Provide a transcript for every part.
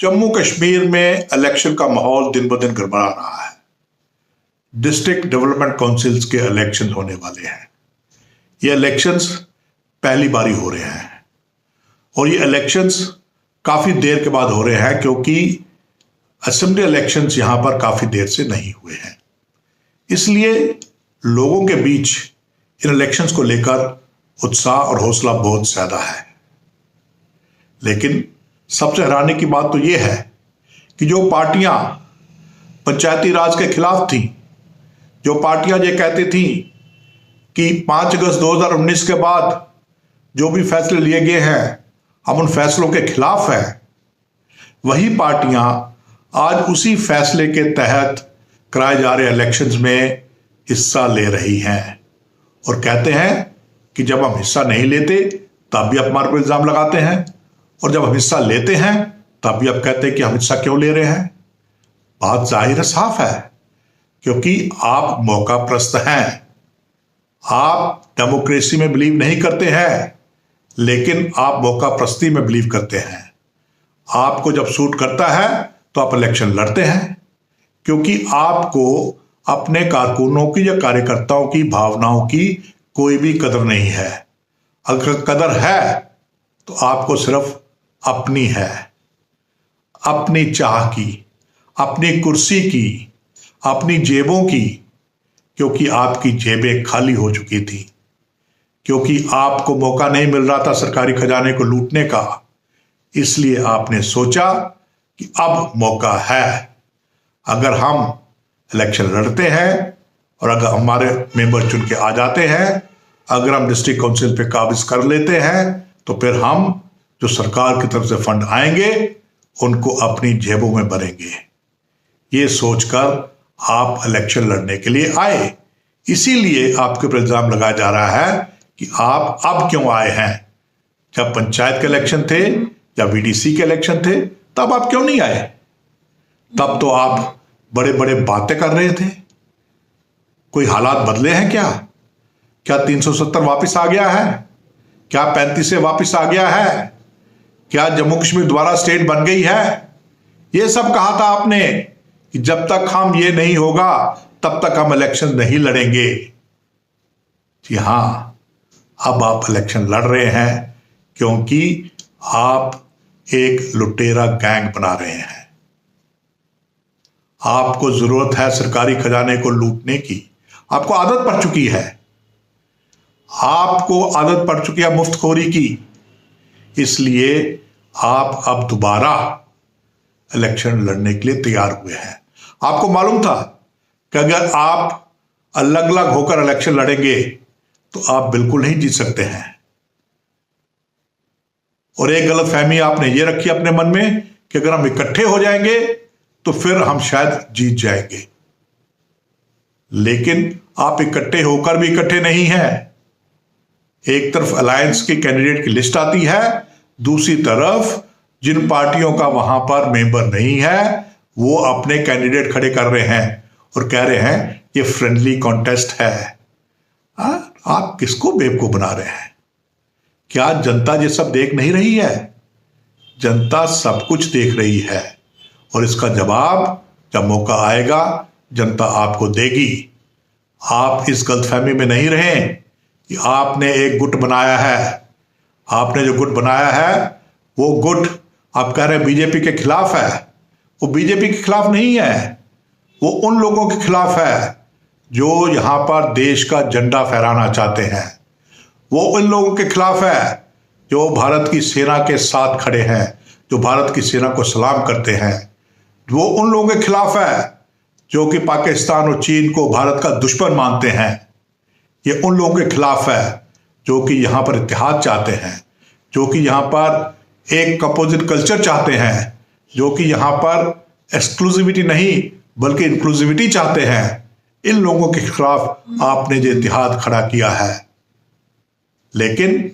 जम्मू कश्मीर में इलेक्शन का माहौल दिन ब दिन गड़बड़ा रहा है। डिस्ट्रिक्ट डेवलपमेंट काउंसिल्स के इलेक्शन होने वाले हैं। ये इलेक्शंस पहली बारी हो रहे हैं और ये इलेक्शंस काफी देर के बाद हो रहे हैं, क्योंकि असेंबली इलेक्शंस यहां पर काफी देर से नहीं हुए हैं। इसलिए लोगों के बीच इन इलेक्शंस को लेकर उत्साह और हौसला बहुत ज्यादा है। लेकिन सबसे हैरानी की बात तो यह है कि जो पार्टियां पंचायती राज के खिलाफ थीं, जो पार्टियां ये कहती थीं कि 5 अगस्त 2019 के बाद जो भी फैसले लिए गए हैं हम उन फैसलों के खिलाफ हैं, वही पार्टियां आज उसी फैसले के तहत कराए जा रहे इलेक्शंस में हिस्सा ले रही हैं और कहते हैं कि जब हम हिस्सा नहीं लेते तब भी आप हमारे पर इल्जाम लगाते हैं, और जब हम हिस्सा लेते हैं तब भी आप कहते हैं कि हम हिस्सा क्यों ले रहे हैं। बात जाहिर है, साफ है, क्योंकि आप मौका प्रस्त हैं। आप डेमोक्रेसी में बिलीव नहीं करते हैं, लेकिन आप मौका प्रस्ती में बिलीव करते हैं। आपको जब सूट करता है तो आप इलेक्शन लड़ते हैं, क्योंकि आपको अपने कारकुनों की या कार्यकर्ताओं की भावनाओं की कोई भी कदर नहीं है। अगर कदर है तो आपको सिर्फ अपनी है, अपनी चाह की, अपनी कुर्सी की, अपनी जेबों की, क्योंकि आपकी जेबें खाली हो चुकी थी, क्योंकि आपको मौका नहीं मिल रहा था सरकारी खजाने को लूटने का। इसलिए आपने सोचा कि अब मौका है। अगर हम इलेक्शन लड़ते हैं और अगर हमारे मेंबर चुन के आ जाते हैं, अगर हम डिस्ट्रिक्ट काउंसिल पे काबिज कर लेते हैं, तो फिर हम जो सरकार की तरफ से फंड आएंगे उनको अपनी जेबों में भरेंगे। ये सोचकर आप इलेक्शन लड़ने के लिए आए। इसीलिए आपके ऊपर इल्जाम लगाया जा रहा है कि आप अब क्यों आए हैं। जब पंचायत के इलेक्शन थे या वीडीसी के इलेक्शन थे तब आप क्यों नहीं आए? तब तो आप बड़े बड़े बातें कर रहे थे। कोई हालात बदले हैं क्या? क्या 370 वापस आ गया है? क्या 35 से वापस आ गया है? क्या जम्मू कश्मीर दोबारा स्टेट बन गई है? यह सब कहा था आपने कि जब तक हम ये नहीं होगा तब तक हम इलेक्शन नहीं लड़ेंगे। जी हां, अब आप इलेक्शन लड़ रहे हैं क्योंकि आप एक लुटेरा गैंग बना रहे हैं। आपको जरूरत है सरकारी खजाने को लूटने की। आपको आदत पड़ चुकी है, आपको आदत पड़ चुकी है मुफ्तखोरी की। इसलिए आप अब दोबारा इलेक्शन लड़ने के लिए तैयार हुए हैं। आपको मालूम था कि अगर आप अलग अलग होकर इलेक्शन लड़ेंगे तो आप बिल्कुल नहीं जीत सकते हैं। और एक गलतफहमी आपने ये रखी अपने मन में कि अगर हम इकट्ठे हो जाएंगे तो फिर हम शायद जीत जाएंगे। लेकिन आप इकट्ठे होकर भी इकट्ठे नहीं हैं। एक तरफ अलायंस के कैंडिडेट की लिस्ट आती है, दूसरी तरफ जिन पार्टियों का वहां पर मेंबर नहीं है वो अपने कैंडिडेट खड़े कर रहे हैं और कह रहे हैं ये फ्रेंडली कॉन्टेस्ट है। आप किसको बेवकूफ बना रहे हैं? क्या जनता ये सब देख नहीं रही है? जनता सब कुछ देख रही है और इसका जवाब जब मौका आएगा जनता आपको देगी। आप इस गलतफहमी में नहीं रहें कि आपने एक गुट बनाया है। आपने जो गुट बनाया है वो गुट आप कह रहे हैं बीजेपी के खिलाफ है। वो बीजेपी के खिलाफ नहीं है, वो उन लोगों के खिलाफ है जो यहां पर देश का झंडा फहराना चाहते हैं। वो उन लोगों के खिलाफ है जो भारत की सेना के साथ खड़े हैं, जो भारत की सेना को सलाम करते हैं। वो उन लोगों के खिलाफ है जो कि पाकिस्तान और चीन को भारत का दुश्मन मानते हैं। ये उन लोगों के खिलाफ है जो कि यहां पर इत्तेहाद चाहते हैं, जो कि यहां पर एक अपोजिट कल्चर चाहते हैं, जो कि यहां पर एक्सक्लूसिविटी नहीं बल्कि इंक्लूसिविटी चाहते हैं। इन लोगों के खिलाफ आपने जो इत्तेहाद खड़ा किया है। लेकिन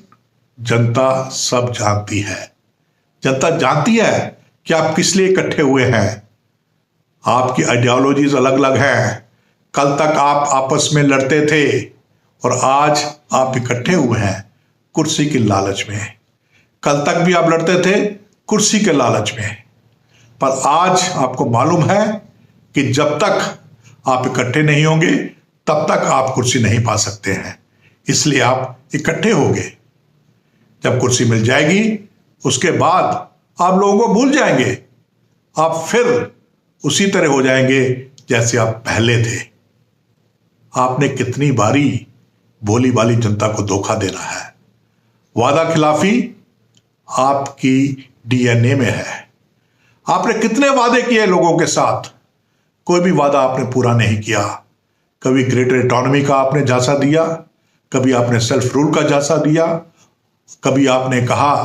जनता सब जानती है, जनता जानती है कि आप किस लिए इकट्ठे हुए हैं। आपकी आइडियोलॉजीज अलग अलग हैं। कल तक आप आपस में लड़ते थे और आज आप इकट्ठे हुए हैं कुर्सी की लालच में। कल तक भी आप लड़ते थे कुर्सी के लालच में, पर आज आपको मालूम है कि जब तक आप इकट्ठे नहीं होंगे तब तक आप कुर्सी नहीं पा सकते हैं, इसलिए आप इकट्ठे होंगे। जब कुर्सी मिल जाएगी उसके बाद आप लोगों को भूल जाएंगे, आप फिर उसी तरह हो जाएंगे जैसे आप पहले थे। आपने कितनी बारी भोली भाली जनता को धोखा देना है। वादा खिलाफी आपकी डीएनए में है। आपने कितने वादे किए लोगों के साथ, कोई भी वादा आपने पूरा नहीं किया। कभी ग्रेटर ऑटोनॉमी का आपने झांसा दिया, कभी आपने सेल्फ रूल का झांसा दिया, कभी आपने कहा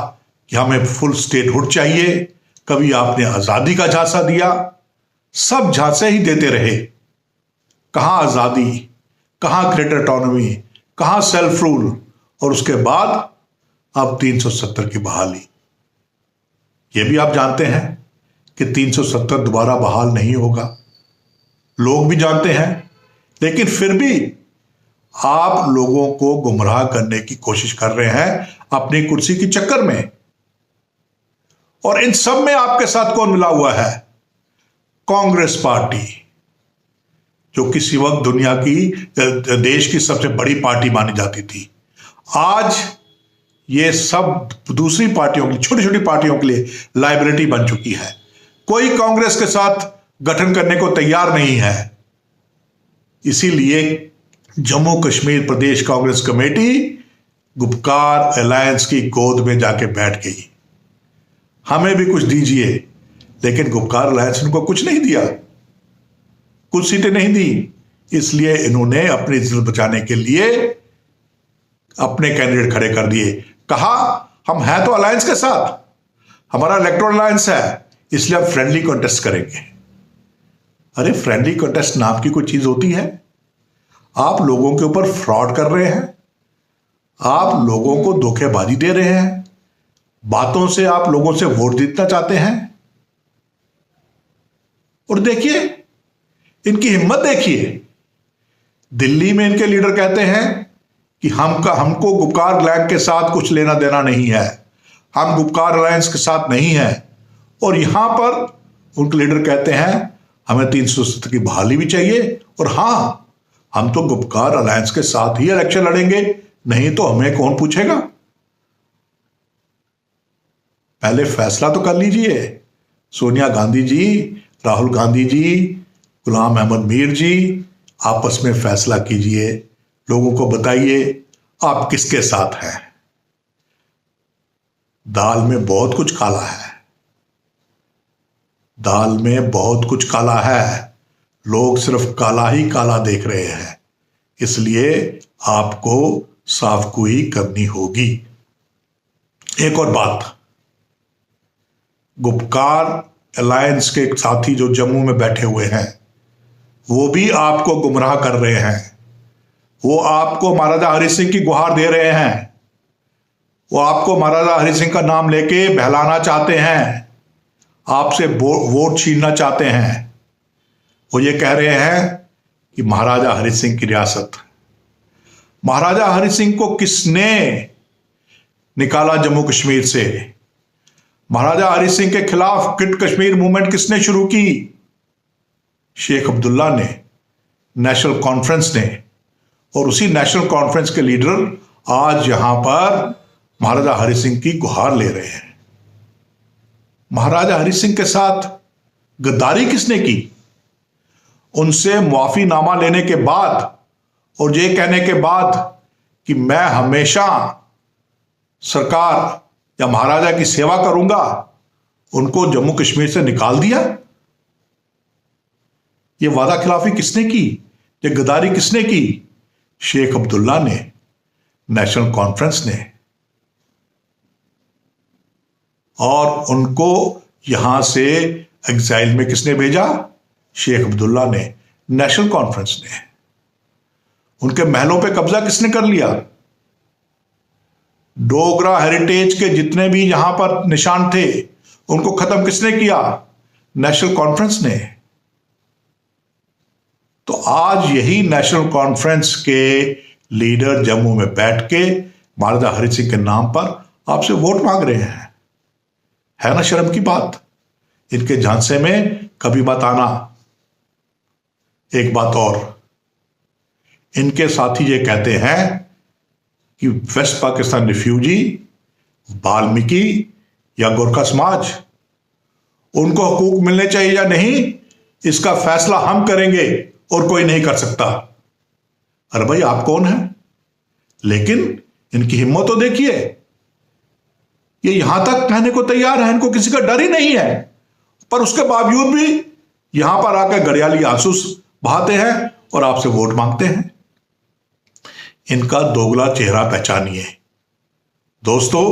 कि हमें फुल स्टेटहुड चाहिए, कभी आपने आजादी का झांसा दिया। सब झांसे ही देते रहे। कहां आजादी, कहां ग्रेटर ऑटोनॉमी, कहां सेल्फ रूल, और उसके बाद अब 370 की बहाली। यह भी आप जानते हैं कि 370 दोबारा बहाल नहीं होगा, लोग भी जानते हैं, लेकिन फिर भी आप लोगों को गुमराह करने की कोशिश कर रहे हैं अपनी कुर्सी के चक्कर में। और इन सब में आपके साथ कौन मिला हुआ है? कांग्रेस पार्टी, जो किसी वक्त दुनिया की, देश की सबसे बड़ी पार्टी मानी जाती थी, आज ये सब दूसरी पार्टियों की, छोटी छोटी पार्टियों के लिए लाइबिलिटी बन चुकी है। कोई कांग्रेस के साथ गठन करने को तैयार नहीं है। इसीलिए जम्मू कश्मीर प्रदेश कांग्रेस कमेटी गुपकार अलायंस की गोद में जाके बैठ गई। हमें भी कुछ दीजिए, लेकिन गुपकार अलायंस ने कुछ नहीं दिया, कुछ सीटें नहीं दी। इसलिए इन्होंने अपनी इज्जत बचाने के लिए अपने कैंडिडेट खड़े कर दिए। कहा हम हैं तो अलायंस के साथ, हमारा इलेक्टोरल अलायंस है, इसलिए हम फ्रेंडली कॉन्टेस्ट करेंगे। अरे फ्रेंडली कॉन्टेस्ट नाम की कोई चीज होती है? आप लोगों के ऊपर फ्रॉड कर रहे हैं, आप लोगों को धोखेबाजी दे रहे हैं, बातों से आप लोगों से वोट जीतना चाहते हैं। और देखिए इनकी हिम्मत देखिए, दिल्ली में इनके लीडर कहते हैं कि हमको गुपकार अलायंस के साथ कुछ लेना देना नहीं है, हम गुपकार अलायंस के साथ नहीं है। और यहां पर उनके लीडर कहते हैं हमें 370 की बहाली भी चाहिए, और हां हम तो गुपकार अलायंस के साथ ही इलेक्शन लड़ेंगे, नहीं तो हमें कौन पूछेगा। पहले फैसला तो कर लीजिए। सोनिया गांधी जी, राहुल गांधी जी, गुलाम अहमद मीर जी, आपस में फैसला कीजिए, लोगों को बताइए आप किसके साथ हैं। दाल में बहुत कुछ काला है, दाल में बहुत कुछ काला है, लोग सिर्फ काला ही काला देख रहे हैं, इसलिए आपको साफगोई करनी होगी। एक और बात, गुपकार अलायंस के साथी जो जम्मू में बैठे हुए हैं वो भी आपको गुमराह कर रहे हैं। वो आपको महाराजा हरि सिंह की गुहार दे रहे हैं, वो आपको महाराजा हरि सिंह का नाम लेके बहलाना चाहते हैं, आपसे वोट छीनना चाहते हैं। वो ये कह रहे हैं कि महाराजा हरि सिंह की रियासत, महाराजा हरि सिंह को किसने निकाला जम्मू कश्मीर से? महाराजा हरि सिंह के खिलाफ क्विट कश्मीर मूवमेंट किसने शुरू की? शेख अब्दुल्ला ने, नेशनल कॉन्फ्रेंस ने। और उसी नेशनल कॉन्फ्रेंस के लीडर आज यहां पर महाराजा हरि सिंह की गुहार ले रहे हैं। महाराजा हरि सिंह के साथ गद्दारी किसने की? उनसे मुआफीनामा लेने के बाद और ये कहने के बाद कि मैं हमेशा सरकार या महाराजा की सेवा करूंगा, उनको जम्मू कश्मीर से निकाल दिया। ये वादा खिलाफी किसने की? ये गद्दारी किसने की? शेख अब्दुल्ला ने, नेशनल कॉन्फ्रेंस ने। और उनको यहां से एग्जाइल में किसने भेजा? शेख अब्दुल्ला ने, नेशनल कॉन्फ्रेंस ने। उनके महलों पे कब्जा किसने कर लिया? डोगरा हेरिटेज के जितने भी यहां पर निशान थे उनको खत्म किसने किया? नेशनल कॉन्फ्रेंस ने। तो आज यही नेशनल कॉन्फ्रेंस के लीडर जम्मू में बैठ के महाराजा हरि सिंह के नाम पर आपसे वोट मांग रहे हैं। है ना शर्म की बात? इनके झांसे में कभी मत आना। एक बात और, इनके साथी ये कहते हैं कि वेस्ट पाकिस्तान रिफ्यूजी, वाल्मीकि या गोरखा समाज, उनको हकूक मिलने चाहिए या नहीं, इसका फैसला हम करेंगे और कोई नहीं कर सकता। अरे भाई, आप कौन हैं? लेकिन इनकी हिम्मत तो देखिए, ये यहां तक कहने को तैयार है इनको किसी का डर ही नहीं है, पर उसके बावजूद भी यहां पर आकर घड़ियाली आंसू बहाते हैं और आपसे वोट मांगते हैं। इनका दोगला चेहरा पहचानिए। दोस्तों,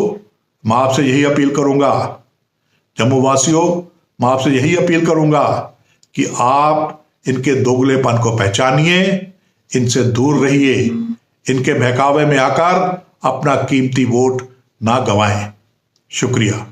मैं आपसे यही अपील करूंगा, जम्मू वासियों, मैं आपसे यही अपील करूंगा कि आप इनके दोगलेपन को पहचानिए, इनसे दूर रहिए, इनके बहकावे में आकर अपना कीमती वोट ना गंवाएं। शुक्रिया।